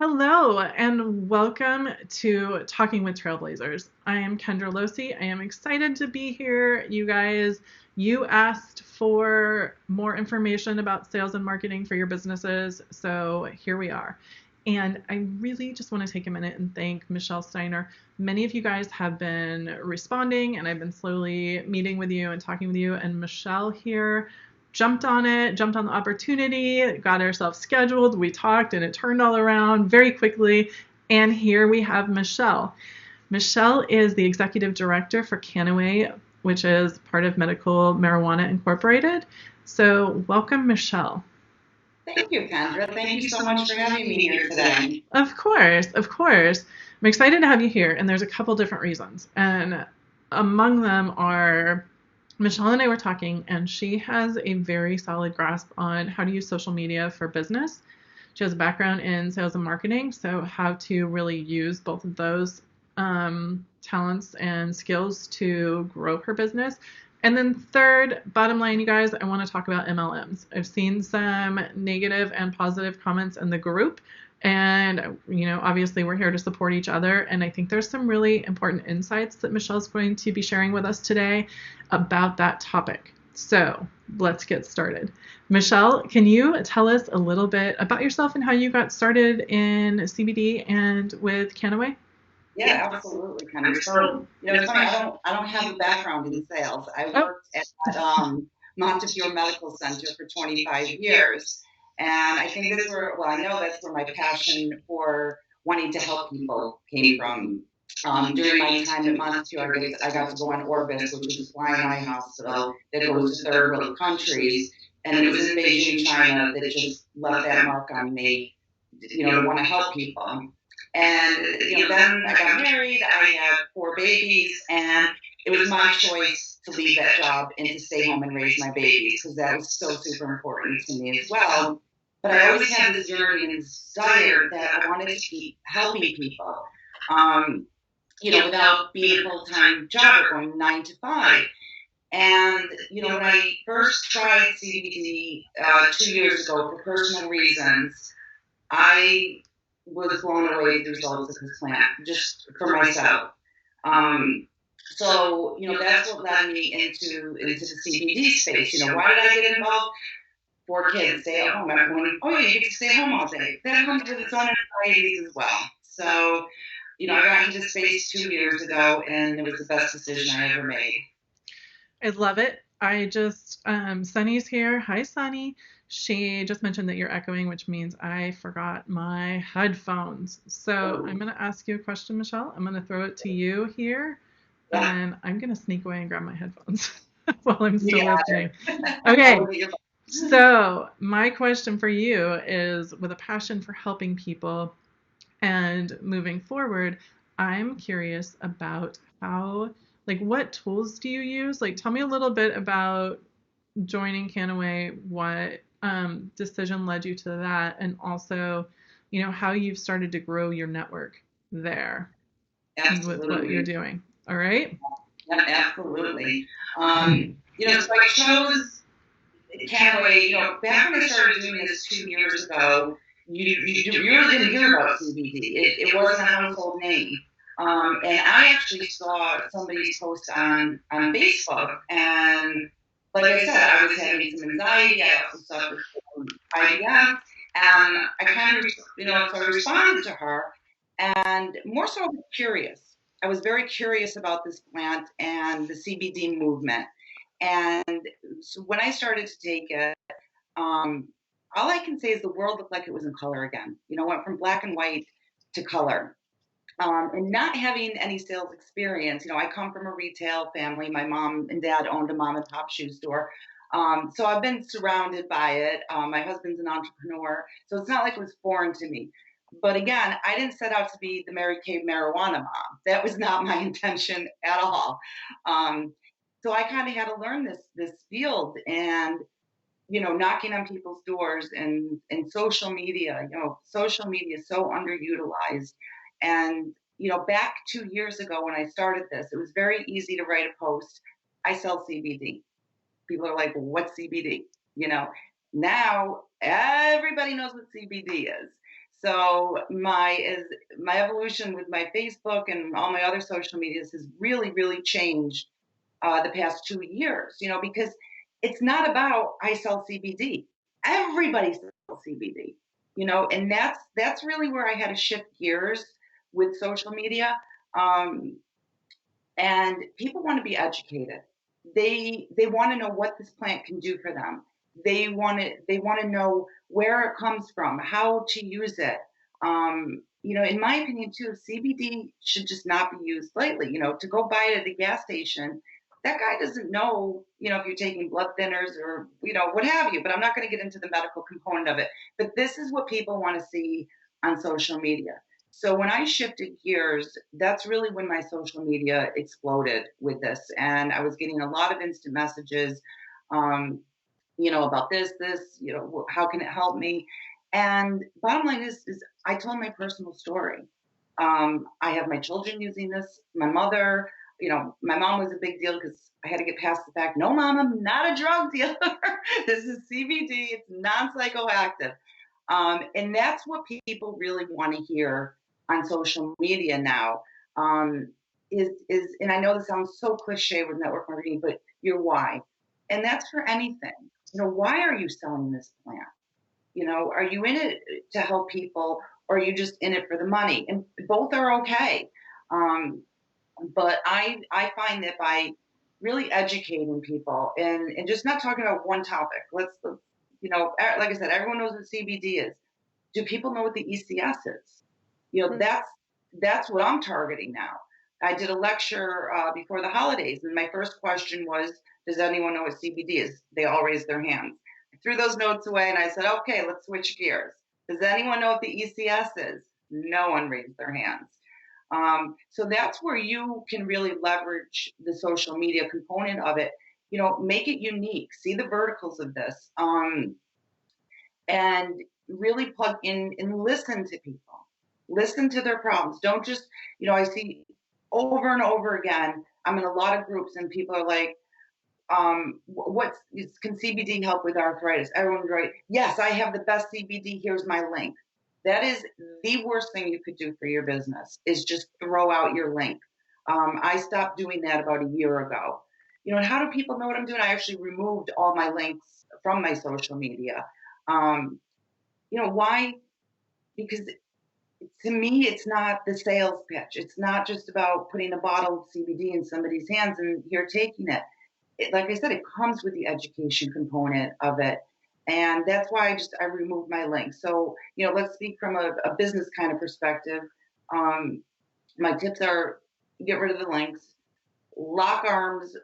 Hello and welcome to Talking with Trailblazers. I am Kendra Losee. I am excited to be here. You guys, you asked for more information about sales and marketing for your businesses, so here we are. And I really just want to take a minute and thank Michelle Steiner. Many of you guys have been responding, and I've been slowly meeting with you and talking with you. And Michelle here jumped on it, jumped on the opportunity, got ourselves scheduled. We talked and it turned all around very quickly. And here we have Michelle. Michelle is the executive director for Kannaway, which is part of Medical Marijuana Incorporated. So welcome, Michelle. Thank you, Kendra. Thank you so much for having me here today. Of course, of course. I'm excited to have you here, and there's a couple different reasons. And among them are Michelle and I were talking, and she has a very solid grasp on how to use social media for business. She has a background in sales and marketing, so how to really use both of those talents and skills to grow her business. And then third, bottom line, you guys, I want to talk about MLMs. I've seen some negative and positive comments in the group. And, obviously we're here to support each other. And I think there's some really important insights that Michelle's going to be sharing with us today about that topic. So let's get started. Michelle, can you tell us a little bit about yourself and how you got started in CBD and with Kannaway? Yeah, absolutely, Kendra. So, it's funny. I don't have a background in sales. I worked at Montefiore Medical Center for 25 years, and I think I know that's where my passion for wanting to help people came from. During my time at Montefiore, I got to go on Orbis, which is a flying eye hospital that goes to third world countries, and it was in Beijing, China, that just left that mark on me. To want to help people. And then I got married. I had 4 babies, and it was my choice to leave that job and to stay home and raise my babies because that was so super important to me as well. But I always had this yearning and desire that I wanted to keep helping people, without being a full-time job or going 9 to 5. And, when I first tried CBD 2 years ago for personal reasons, I was blown away with the results of this plant, just for myself. That's what led me into the CBD space. Why did I get involved? 4 kids stay at home. Everyone, oh yeah, you get to stay home all day. That comes with its own anxieties as well. So, I got into this space 2 years ago, and it was the best decision I ever made. I love it. Sunny's here. Hi, Sunny. She just mentioned that you're echoing, which means I forgot my headphones. So I'm going to ask you a question, Michelle. I'm going to throw it to you here, and I'm going to sneak away and grab my headphones while I'm still listening. Okay. So my question for you is, with a passion for helping people and moving forward, I'm curious about what tools do you use? Tell me a little bit about joining Kannaway, what decision led you to that, and also, how you've started to grow your network there. Absolutely. With what you're doing. All right? Yeah, absolutely. So I chose Kannaway, back when I started doing this 2 years ago, you really didn't hear about CBD. It wasn't a household name. And I actually saw somebody's post on Facebook, and like I said, I was having some anxiety. I also suffered from IBS, and I kind of, so I responded to her, and more so I was curious. I was very curious about this plant and the CBD movement. And so when I started to take it, all I can say is the world looked like it was in color again. Went from black and white to color. And not having any sales experience, I come from a retail family. My mom and dad owned a mom and pop shoe store. So I've been surrounded by it. My husband's an entrepreneur, so it's not like it was foreign to me. But again, I didn't set out to be the Mary Kay marijuana mom. That was not my intention at all. So I kind of had to learn this field, and knocking on people's doors, and social media. Social media is so underutilized. And back 2 years ago when I started this, it was very easy to write a post. I sell CBD. People are like, "What's CBD?" Now everybody knows what CBD is. So my evolution with my Facebook and all my other social medias has really, really changed the past 2 years, because it's not about I sell CBD. Everybody sells CBD, and that's really where I had to shift gears with social media. Um, and people want to be educated. They want to know what this plant can do for them. They want to know where it comes from, how to use it. In my opinion too, CBD should just not be used lightly. To go buy it at the gas station, that guy doesn't know, if you're taking blood thinners or what have you. But I'm not going to get into the medical component of it. But this is what people want to see on social media. So when I shifted gears, that's really when my social media exploded with this. And I was getting a lot of instant messages, um, about this, how can it help me? And bottom line is I told my personal story. I have my children using this, my mother, my mom was a big deal because I had to get past the fact, no, mom, I'm not a drug dealer. This is CBD. It's non-psychoactive. And that's what people really want to hear on social media now. And I know this sounds so cliche with network marketing, but your why. And that's for anything. Why are you selling this plant? Are you in it to help people, or are you just in it for the money? And both are okay. Um, but I find that by really educating people and just not talking about one topic, like I said, everyone knows what CBD is. Do people know what the ECS is? That's what I'm targeting now. I did a lecture before the holidays, and my first question was, does anyone know what CBD is? They all raised their hands. I threw those notes away, and I said, okay, let's switch gears. Does anyone know what the ECS is? No one raised their hands. So that's where you can really leverage the social media component of it. Make it unique. See the verticals of this. And really plug in and listen to people. Listen to their problems. Don't just, I see over and over again, I'm in a lot of groups and people are like, can CBD help with arthritis? Everyone's right. Yes, I have the best CBD. Here's my link. That is the worst thing you could do for your business, is just throw out your link. I stopped doing that about a year ago. And how do people know what I'm doing? I actually removed all my links from my social media. Why? Because to me, it's not the sales pitch. It's not just about putting a bottle of CBD in somebody's hands and you're taking it. Like I said, it comes with the education component of it. And that's why I removed my links. So, let's speak from a business kind of perspective. My tips are get rid of the links, lock arms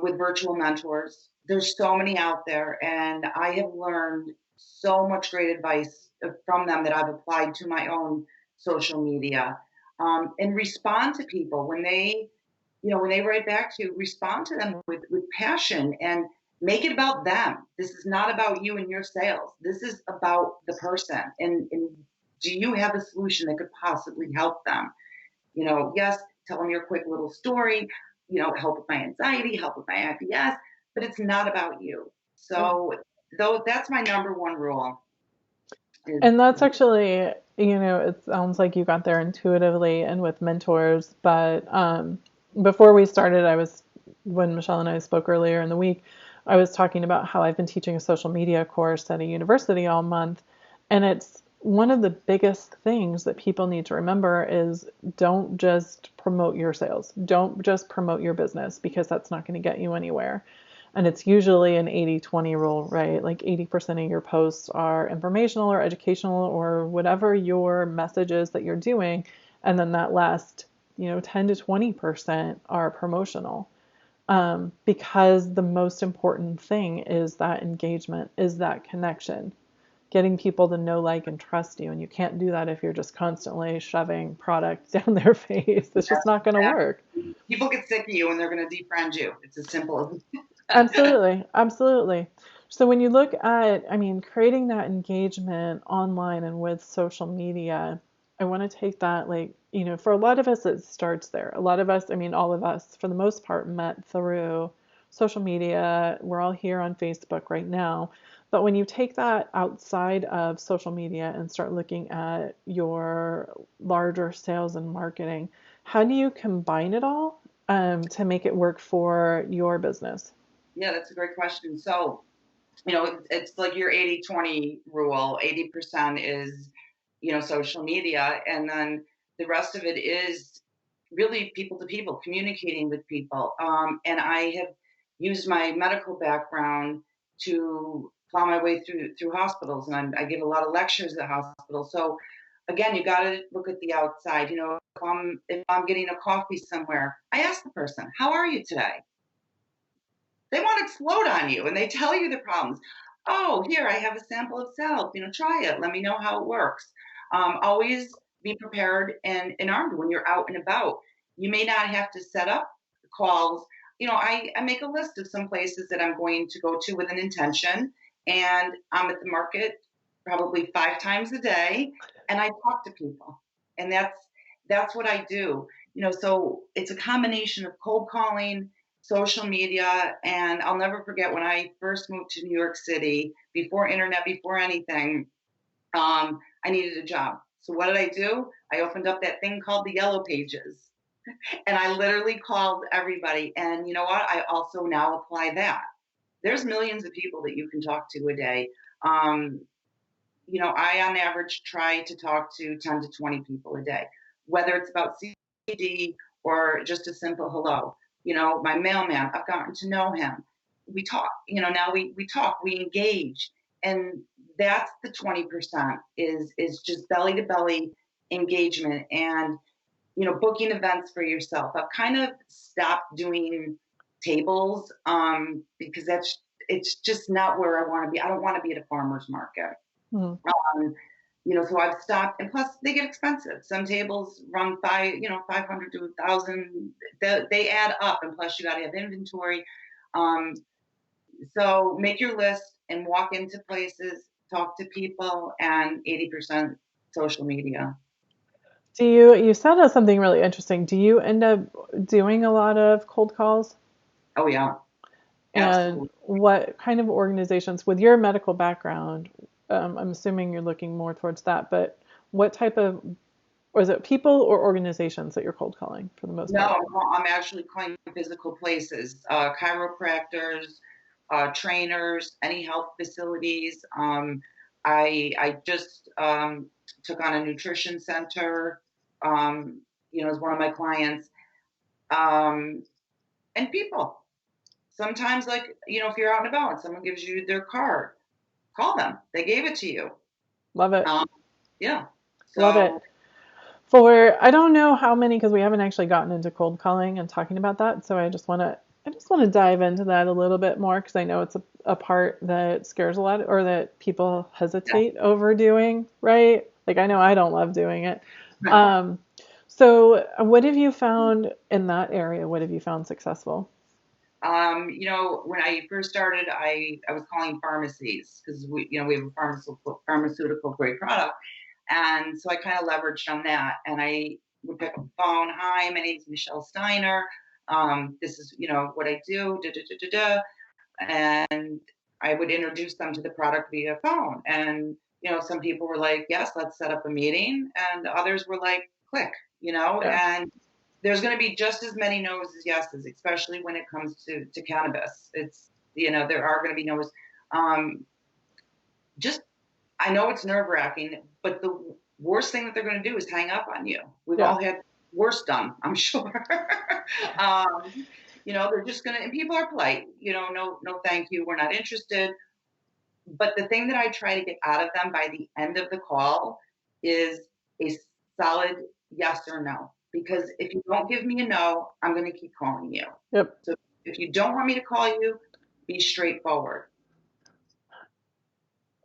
with virtual mentors. There's so many out there, and I have learned so much great advice from them that I've applied to my own social media. And respond to people when they write back to you, respond to them with passion and make it about them. This is not about you and your sales. This is about the person. And do you have a solution that could possibly help them? Yes, tell them your quick little story, help with my anxiety, help with my IBS, but it's not about you. So though that's my number one rule. And that's actually, it sounds like you got there intuitively and with mentors. But before we started, when Michelle and I spoke earlier in the week, I was talking about how I've been teaching a social media course at a university all month. And it's one of the biggest things that people need to remember is don't just promote your sales. Don't just promote your business, because that's not going to get you anywhere. And it's usually an 80-20 rule, right? Like 80% of your posts are informational or educational or whatever your message is that you're doing. And then that last, 10 to 20% are promotional. Because the most important thing is that engagement, is that connection, getting people to know, like, and trust you. And you can't do that if you're just constantly shoving product down their face. It's just not going to work. People get sick of you and they're going to defriend you. It's as simple as Absolutely. Absolutely. So when you look at, creating that engagement online and with social media, I want to take that, for a lot of us, it starts there. A lot of us, all of us, for the most part, met through social media. We're all here on Facebook right now. But when you take that outside of social media and start looking at your larger sales and marketing, how do you combine it all to make it work for your business? Yeah, that's a great question. So, it's like your 80-20 rule. 80% is, social media. And then the rest of it is really people to people, communicating with people. And I have used my medical background to plow my way through hospitals. And I give a lot of lectures at hospitals. So again, you got to look at the outside. If I'm getting a coffee somewhere, I ask the person, "How are you today?" They want to explode on you and they tell you the problems. Oh, here, I have a sample of salve. Try it. Let me know how it works. Always be prepared and armed when you're out and about. You may not have to set up calls. I make a list of some places that I'm going to go to with an intention, and I'm at the market probably 5 times a day, and I talk to people. And that's what I do. So it's a combination of cold calling, social media, and I'll never forget when I first moved to New York City, before internet, before anything. I needed a job. So what did I do? I opened up that thing called the Yellow Pages, and I literally called everybody. And you know what? I also now apply that. There's millions of people that you can talk to a day. Um, I on average try to talk to 10 to 20 people a day, whether it's about CD or just a simple hello. My mailman, I've gotten to know him. We talk, now we talk, we engage. And that's the 20% is just belly to belly engagement and, booking events for yourself. I've kind of stopped doing tables because it's just not where I want to be. I don't want to be at a farmer's market. Mhm. So I've stopped, and plus they get expensive. Some tables run 500 to 1,000. They add up, and plus you got to have inventory. Um, so make your list and walk into places, talk to people, and 80% social media. You said something really interesting. Do you end up doing a lot of cold calls? Oh yeah, And absolutely. what kind of organizations, with your medical background, I'm assuming you're looking more towards that, but what type of, or is it people or organizations that you're cold calling for the most No, part? I'm actually calling physical places, chiropractors, trainers, any health facilities. I just took on a nutrition center, as one of my clients, um, and people. Sometimes, like, if you're out and about and someone gives you their card, call them. They gave it to you. Love it. Um, yeah. Love it. So, I don't know how many, because we haven't actually gotten into cold calling and talking about that. So I just want to dive into that a little bit more because I know it's a part that scares a lot or that people yeah. hesitate over doing, right? Like I know I don't love doing it. Um, so what have you found in that area? What have you found successful? When I first started, I was calling pharmacies because we have a pharmaceutical grade product, and so I kind of leveraged on that. And I would pick up the phone. Hi, my name is Michelle Steiner. This is what I do. Da, da, da, da, da. And I would introduce them to the product via phone. And some people were like, "Yes, let's set up a meeting," and others were like, "Click," Yeah. and there's going to be just as many no's as yeses, especially when it comes to cannabis. There are going to be no's. Um, just I know it's nerve wracking, but the worst thing that they're going to do is hang up on you. We've Yeah. all had worse done, I'm sure. um, they're just going to, and people are polite. No, no, thank you, we're not interested. But the thing that I try to get out of them by the end of the call is a solid yes or no. Because if you don't give me a no, I'm going to keep calling you. Yep. So if you don't want me to call you, be straightforward.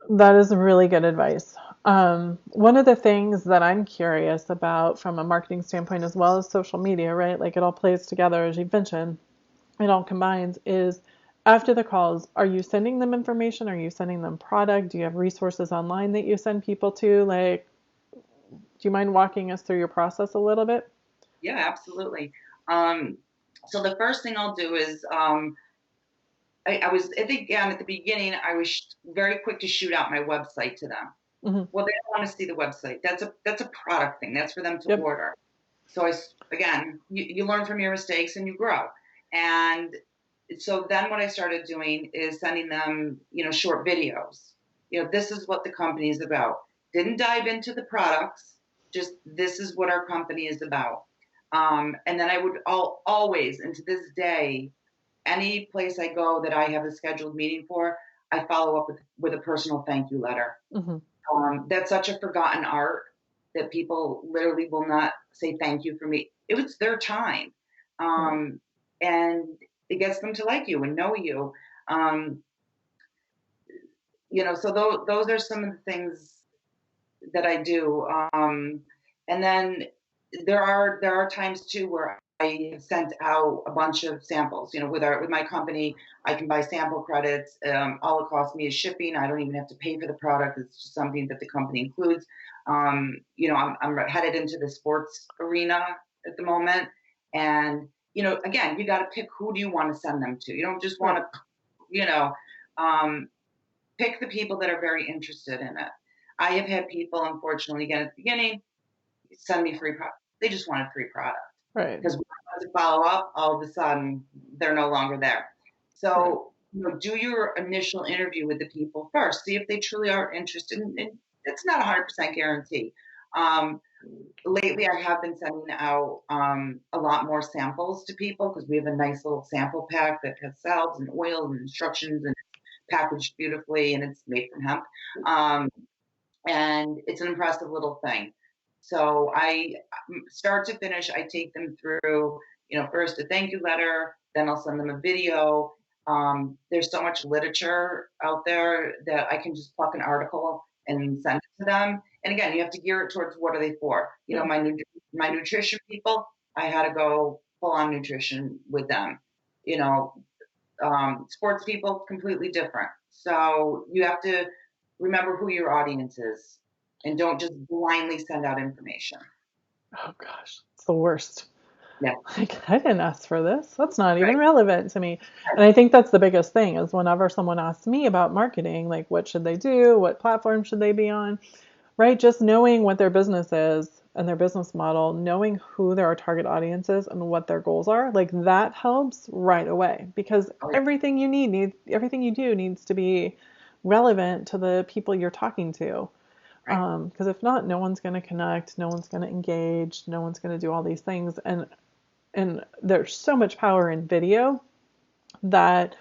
That is really good advice. One of the things that I'm curious about from a marketing standpoint, as well as social media, right? Like it all plays together, as you mentioned, it all combines, is after the calls, are you sending them information? Are you sending them product? Do you have resources online that you send people to? Like, do you mind walking us through your process a little bit? Yeah, absolutely. So the first thing I'll do is I think, again, at the beginning, I was very quick to shoot out my website to them. Mm-hmm. Well, they don't want to see the website. That's a product thing. That's for them to Yep. order. So again, you learn from your mistakes and you grow. And so then what I started doing is sending them, short videos. This is what the company is about. Didn't dive into the products, just this is what our company is about. And then I would always, and to this day, any place I go that I have a scheduled meeting for, I follow up with a personal thank you letter. Mm-hmm. That's such a forgotten art that people literally will not say thank you for me. It was their time. Right. And it gets them to like you and know you. Um, so those are some of the things that I do. And then there are times too where I have sent out a bunch of samples. With my company, I can buy sample credits. All it costs me is shipping. I don't even have to pay for the product. It's just something that the company includes. I'm headed into the sports arena at the moment, and again, you got to pick who do you want to send them to. You don't just want to, um, pick the people that are very interested in it. I have had people, unfortunately, again at the beginning, send me free product. They just wanted free product Right. because when I to follow up, all of a sudden they're no longer there. Right. So do your initial interview with the people first. See if they truly are interested. And it's not a 100% guarantee. Um, Lately, I have been sending out a lot more samples to people because we have a nice little sample pack that has salves and oils and instructions and packaged beautifully, and it's made from hemp. Um, and it's an impressive little thing. So I, start to finish, I take them through, first a thank you letter, then I'll send them a video. There's so much literature out there that I can just pluck an article and send it to them. And again, you have to gear it towards what are they for? Yeah. My nutrition people, I had to go full on nutrition with them. You know, Sports people, completely different. So you have to remember who your audience is and don't just blindly send out information. Oh gosh, it's the worst. Yeah. Like, I didn't ask for this. That's not even Right. relevant to me. And I think that's the biggest thing is whenever someone asks me about marketing, like what should they do? What platform should they be on? Right? Just knowing what their business is and their business model, knowing who their target audience is and what their goals are, like that helps right away because Oh, yeah. everything you do needs to be relevant to the people you're talking to. Right. Because if not, no one's going to connect, no one's going to engage, no one's going to do all these things. And there's so much power in video that,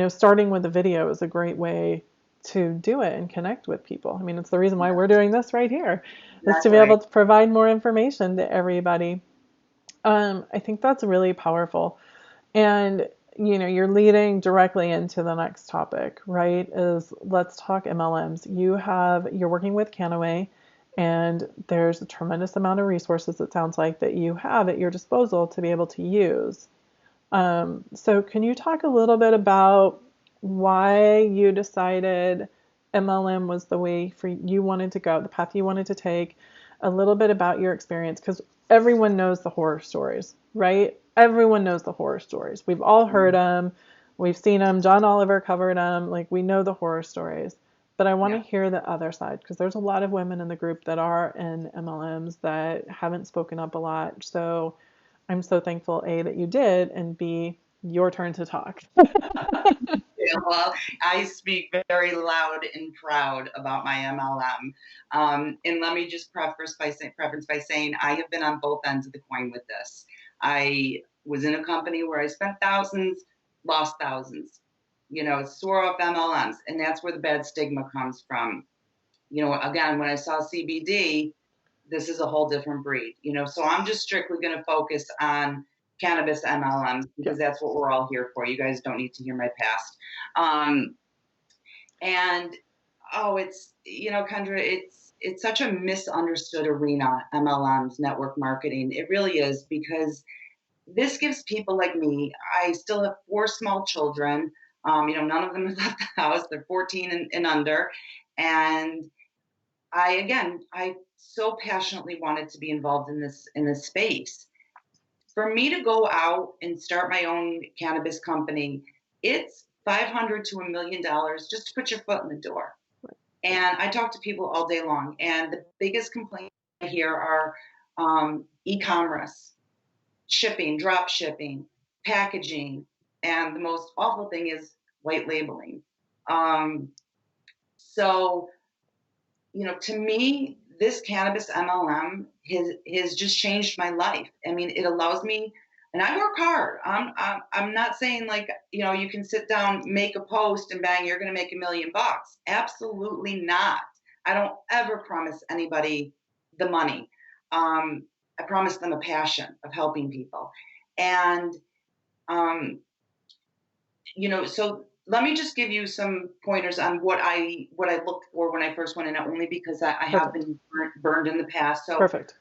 starting with a video is a great way to do it and connect with people. I mean, it's the reason why we're doing this right here, is to be Exactly. able to provide more information to everybody. I think that's really powerful. And, you're leading directly into the next topic, right? Is let's talk MLMs. You're working with Kannaway, and there's a tremendous amount of resources, it sounds like, that you have at your disposal to be able to use. So can you talk a little bit about why you decided MLM was the way for you wanted to go, the path you wanted to take, a little bit about your experience, because everyone knows the horror stories, right? Everyone knows the horror stories. We've all heard them. We've seen them. John Oliver covered them. Like, we know the horror stories. But I want to Yeah. hear the other side because there's a lot of women in the group that are in MLMs that haven't spoken up a lot. So I'm so thankful, A, that you did, and B, your turn to talk. Yeah, well, I speak very loud and proud about my MLM. And let me just preface by saying I have been on both ends of the coin with this. I was in a company where I spent thousands, lost thousands, swore off MLMs. And that's where the bad stigma comes from. Again, when I saw CBD, this is a whole different breed, so I'm just strictly going to focus on cannabis MLMs Yeah. because that's what we're all here for. You guys don't need to hear my past. Um, and it's, Kendra, it's such a misunderstood arena, MLMs, network marketing. It really is because this gives people like me, I still have 4 small children. None of them have left the house. They're 14 and under. And I so passionately wanted to be involved in this space. For me to go out and start my own cannabis company, it's $500 to $1 million just to put your foot in the door. And I talk to people all day long, and the biggest complaint I hear are e-commerce, shipping, drop shipping, packaging, and the most awful thing is white labeling. So, to me, this cannabis MLM has just changed my life. I mean, it allows me, and I work hard. I'm not saying like, you can sit down, make a post, and bang, you're going to make $1 million. Absolutely not. I don't ever promise anybody the money. I promise them a passion of helping people. And, so let me just give you some pointers on what I looked for when I first went in, only because I have been burned in the past. So, Perfect.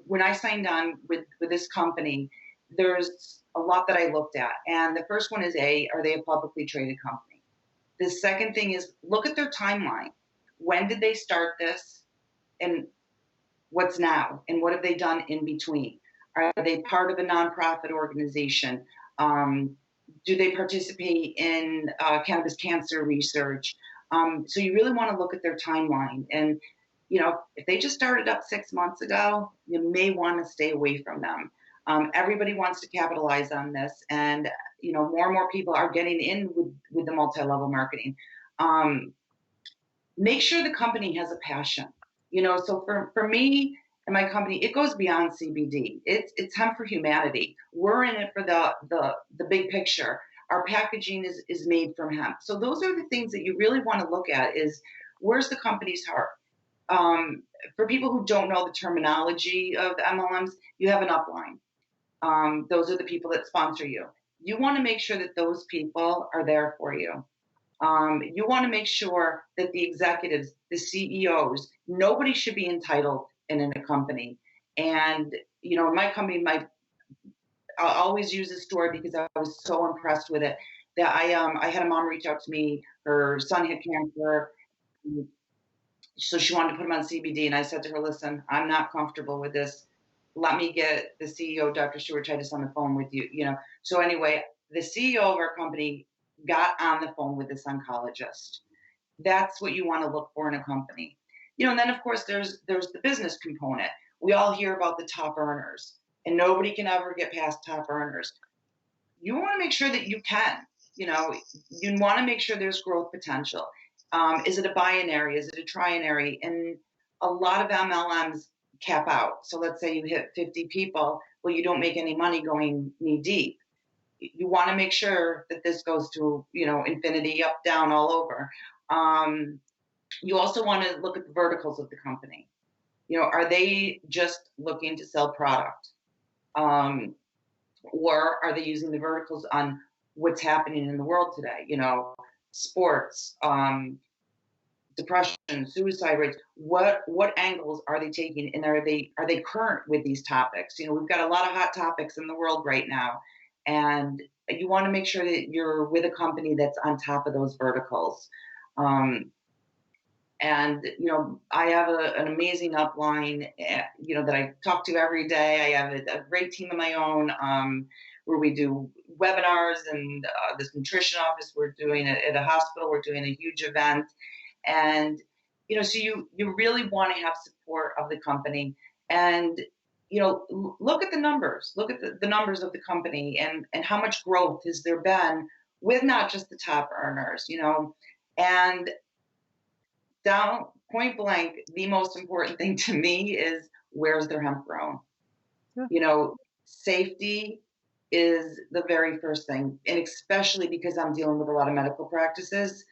When I signed on with this company, there's a lot that I looked at. And the first one is are they a publicly traded company? The second thing is look at their timeline. When did they start this? And what's now? And what have they done in between? Are they part of a nonprofit organization? Do they participate in cannabis cancer research? So you really want to look at their timeline. And, if they just started up 6 months ago, you may want to stay away from them. Everybody wants to capitalize on this. And, more and more people are getting in with the multi-level marketing. Make sure the company has a passion. So for me and my company, it goes beyond CBD. It's hemp for humanity. We're in it for the big picture. Our packaging is made from hemp. So those are the things that you really want to look at is where's the company's heart? For people who don't know the terminology of the MLMs, you have an upline. Those are the people that sponsor you. You want to make sure that those people are there for you. You want to make sure that the executives, the CEOs, nobody should be entitled in a company. And, in my company, I'll always use this story because I was so impressed with it that I had a mom reach out to me. Her son had cancer. So she wanted to put him on CBD. And I said to her, listen, I'm not comfortable with this. Let me get the CEO, Dr. Stewart Titus, on the phone with you. So anyway, the CEO of our company got on the phone with this oncologist. That's what you want to look for in a company. And then of course there's the business component. We all hear about the top earners, and nobody can ever get past top earners. You want to make sure that you can. You want to make sure there's growth potential. Is it a binary? Is it a trinary? And a lot of MLMs cap out. So let's say you hit 50 people. Well, you don't make any money going knee deep. You want to make sure that this goes to, infinity, up, down, all over. You also want to look at the verticals of the company. Are they just looking to sell product? Or are they using the verticals on what's happening in the world today? Sports, depression, suicide rates. What angles are they taking? And are they current with these topics? We've got a lot of hot topics in the world right now. And you want to make sure that you're with a company that's on top of those verticals. And, I have an amazing upline, that I talk to every day. I have a great team of my own where we do webinars, and this nutrition office we're doing at a hospital. We're doing a huge event. And, so you really want to have support of the company. And, look at the numbers. Look at the numbers of the company and how much growth has there been with not just the top earners, and down point blank, the most important thing to me is where's their hemp grown? Yeah. Safety is the very first thing. And especially because I'm dealing with a lot of medical practices,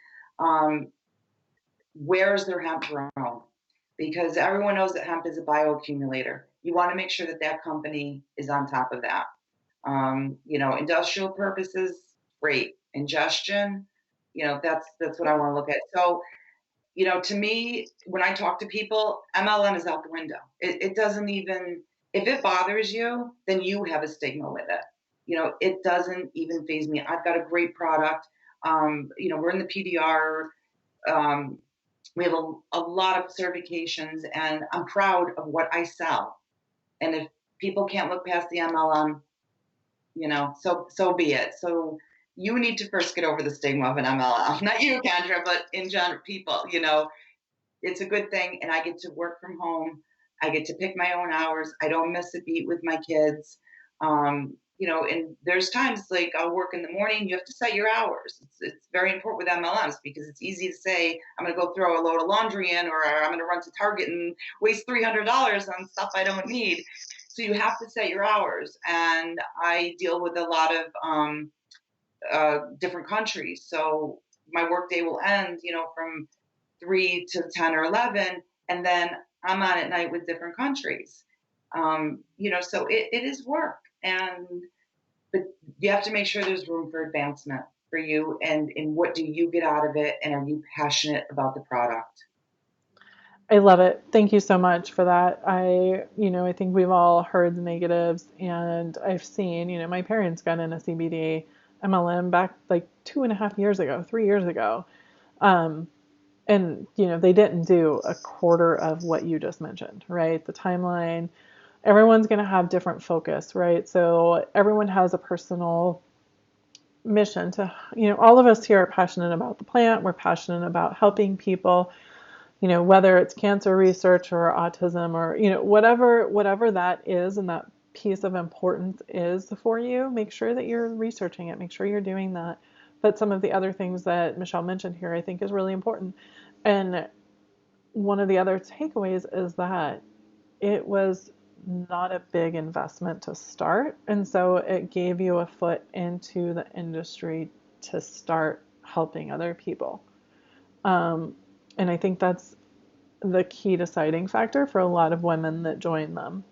where's their hemp grown? Because everyone knows that hemp is a bioaccumulator. You want to make sure that company is on top of that. Industrial purposes, great. Ingestion, that's what I want to look at. So, to me, when I talk to people, MLM is out the window. It doesn't even, if it bothers you, then you have a stigma with it. It doesn't even faze me. I've got a great product. We're in the PDR. We have a lot of certifications, and I'm proud of what I sell. And if people can't look past the MLM, so be it. So, you need to first get over the stigma of an MLM. Not you, Kendra, but in general, people, it's a good thing. And I get to work from home. I get to pick my own hours. I don't miss a beat with my kids. And there's times like I'll work in the morning. You have to set your hours. It's very important with MLMs because it's easy to say, I'm going to go throw a load of laundry in, or I'm going to run to Target and waste $300 on stuff I don't need. So you have to set your hours. And I deal with a lot of different countries. So my workday will end, from 3 to 10 or 11, and then I'm on at night with different countries. So it is work, but you have to make sure there's room for advancement for you, and what do you get out of it, and are you passionate about the product? I love it. Thank you so much for that. I think we've all heard the negatives, and I've seen, my parents got in a CBD MLM back like 2.5 years ago, 3 years ago. Um, and, they didn't do a quarter of what you just mentioned, right? The timeline, everyone's going to have different focus, right? So everyone has a personal mission to, all of us here are passionate about the plant. We're passionate about helping people, whether it's cancer research or autism or, whatever that is and that piece of importance is for you, make sure that you're researching it, make sure you're doing that. But some of the other things that Michelle mentioned here, I think is really important. And one of the other takeaways is that it was not a big investment to start. And so it gave you a foot into the industry to start helping other people. And I think that's the key deciding factor for a lot of women that join them.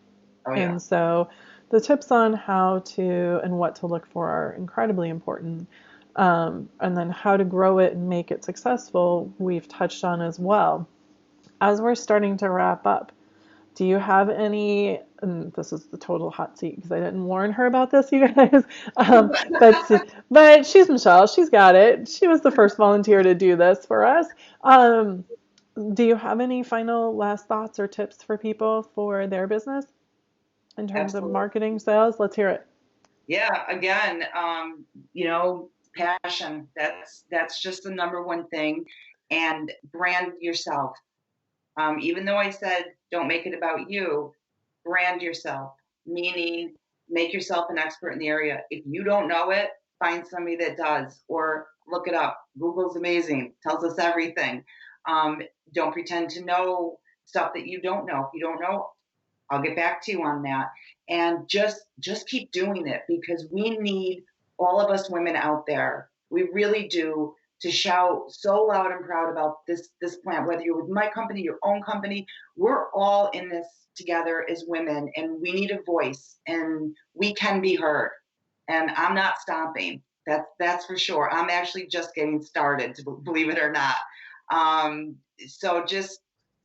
Oh, yeah. And so the tips on how to and what to look for are incredibly important. And then how to grow it and make it successful, we've touched on as well. As we're starting to wrap up, do you have any, and this is the total hot seat because I didn't warn her about this, you guys, but she's Michelle, she's got it. She was the first volunteer to do this for us. Do you have any final last thoughts or tips for people for their business in terms Absolutely. of marketing, sales? Let's hear it. Yeah, again, passion. That's just the number one thing, and brand yourself. Even though I said don't make it about you, brand yourself, meaning make yourself an expert in the area. If you don't know it, find somebody that does, or look it up. Google's amazing, tells us everything. Don't pretend to know stuff that you don't know. If you don't know, I'll get back to you on that. And just keep doing it, because we need all of us women out there. We really do, to shout so loud and proud about this plant, whether you're with my company, your own company. We're all in this together as women, and we need a voice, and we can be heard. And I'm not stopping. That's for sure. I'm actually just getting started, to believe it or not. So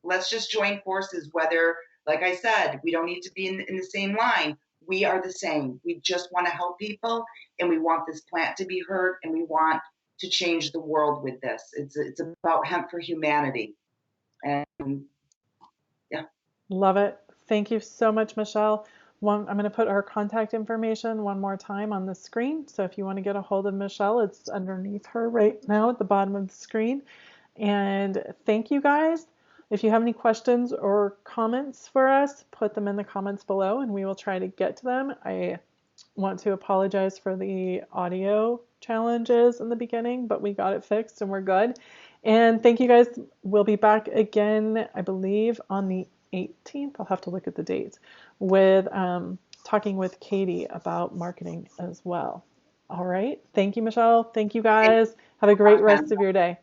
let's just join forces. Whether, like I said, we don't need to be in the same line. We are the same. We just want to help people, and we want this plant to be heard, and we want to change the world with this. It's about hemp for humanity. And yeah. Love it. Thank you so much, Michelle. I'm going to put her contact information one more time on the screen. So if you want to get a hold of Michelle, it's underneath her right now at the bottom of the screen. And thank you guys. If you have any questions or comments for us, put them in the comments below and we will try to get to them. I want to apologize for the audio challenges in the beginning, but we got it fixed and we're good. And thank you guys. We'll be back again, I believe, on the 18th. I'll have to look at the dates, with talking with Katie about marketing as well. All right. Thank you, Michelle. Thank you guys. Have a great rest of your day.